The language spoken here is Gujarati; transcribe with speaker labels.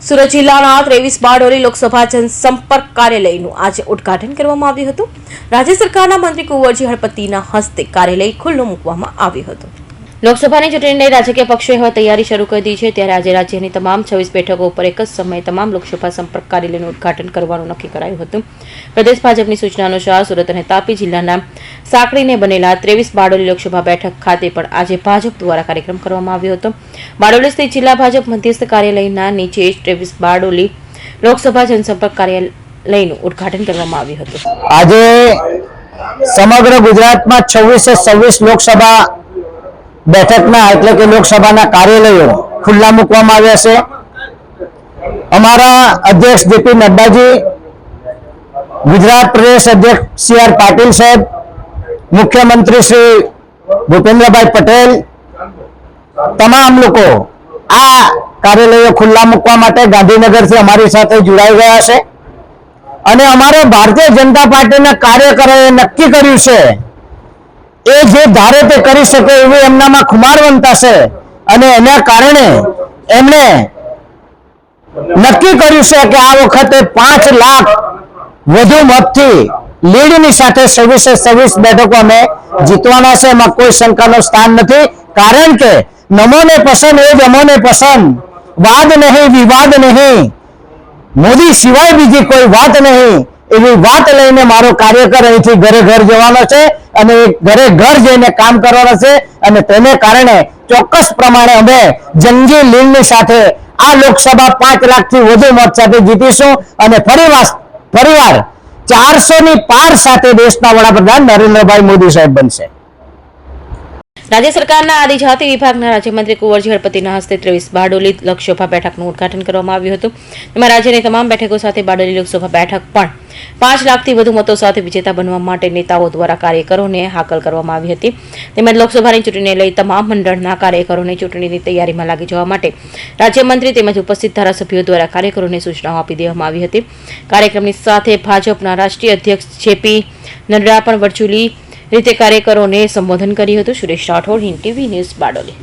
Speaker 1: સુરત જિલ્લાના 23 બારડોલી લોકસભા જનસંપર્ક કાર્યાલયનું આજે ઉદ્ઘાટન કરવામાં આવ્યું હતું। રાજ્ય સરકારના મંત્રી કુંવરજી હળપતિના હસ્તે કાર્યાલય ખુલ્લું મૂકવામાં આવ્યું હતું। લોકસભાની ચૂંટણી લઈ રાજકીય પક્ષોએ હવે તૈયારી શરૂ કરી દીધી છે, ત્યારે આજે રાજ્યની તમામ 26 બેઠકો ઉપર એક જ સમયે તમામ લોકસભા સંપર્ક કાર્યાલયનું ઉદ્ઘાટન કરવાનું નક્કી કરાયું હતું। પ્રદેશ ભાજપની સૂચના અનુસાર સુરત અને તાપી જિલ્લાના સાંકળીને બનેલા 23 બારડોલી લોકસભા બેઠક ખાતે પણ આજે ભાજપ દ્વારા કાર્યક્રમ કરવામાં આવ્યો હતો। બારડોલી સ્થિત જિલ્લા ભાજપ મધ્યસ્થ કાર્યાલયના નીચે 23 બારડોલી લોકસભા જનસંપર્ક કાર્યાલયનું ઉદ્ઘાટન કરવામાં આવ્યું હતું।
Speaker 2: આજે સમગ્ર ગુજરાતમાં 26 લોકસભા બેઠકના એટલે કે લોકસભાના કાર્યાલયો ખુલ્લા મૂકવામાં આવ્યા છે। અમારા અધ્યક્ષ જેપી નડ્ડાજી, ગુજરાત પ્રદેશ અધ્યક્ષ સી આર પાટીલ સાહેબ, મુખ્યમંત્રી શ્રી ભૂપેન્દ્રભાઈ પટેલ, તમામ લોકો આ કાર્યાલયો ખુલ્લા મૂકવા માટે ગાંધીનગરથી અમારી સાથે જોડાઈ ગયા છે અને અમારે ભારતીય જનતા પાર્ટીના કાર્યકરોએ નક્કી કર્યું છે એ જે ધારે તે કરી શકે એવી એમનામાં ખુમારવંતા છે અને એના કારણે એમણે નક્કી કર્યું છે કે આ વખતે 5 લાખ વધુ મતથી લીડની સાથે 26 બેઠકો અમે જીતવાના છે। એમાં કોઈ શંકાનો સ્થાન નથી, કારણ કે નમોને પસંદ એ જ અમોને પસંદ, વાદ નહીં વિવાદ નહીં, મોદી સિવાય બીજી કોઈ વાત નહીં એવી વાત લઈને મારો કાર્યકર અહીંથી ઘરે ઘર જવાનો છે અને ઘરે ઘર જઈને કામ કરવાનો છે અને તેને કારણે ચોક્કસ પ્રમાણે અમે જંગી લીડની સાથે આ લોકસભા 5 લાખથી વધુ મત સાથે જીતીશું અને ફરીવાર 400 ની પાર સાથે દેશના વડાપ્રધાન નરેન્દ્રભાઈ મોદી સાહેબ બનશે।
Speaker 1: રાજ્ય સરકારના આદિજાતિ વિભાગના રાજ્યમંત્રી કુંવરજી હળપતિના હસ્તે 23 બારડોલી લોકસભા બેઠકનું ઉદ્ઘાટન કરવામાં આવ્યું હતું। તેમાં રાજ્યની તમામ બેઠકો સાથે બારડોલી લોકસભા બેઠક પણ 5 લાખથી વધુ મતો સાથે વિજેતા બનવા માટે નેતાઓ દ્વારા કાર્યકરોને હાકલ કરવામાં આવી હતી। તેમજ લોકસભાની ચૂંટણીને લઈ તમામ મંડળના કાર્યકરોને ચૂંટણીની તૈયારીમાં લાગી જવા માટે રાજ્યમંત્રી તેમજ ઉપસ્થિત ધારાસભ્યો દ્વારા કાર્યકરોને સૂચનાઓ આપી દેવામાં આવી હતી। કાર્યક્રમની સાથે ભાજપના રાષ્ટ્રીય અધ્યક્ષ જેપી નડ્ડા પણ વર્ચ્યુઅલી રીતે કાર્યકરોને સંબોધન કર્યું હતું। Suresh Rathod, Hind TV news, Bardoli.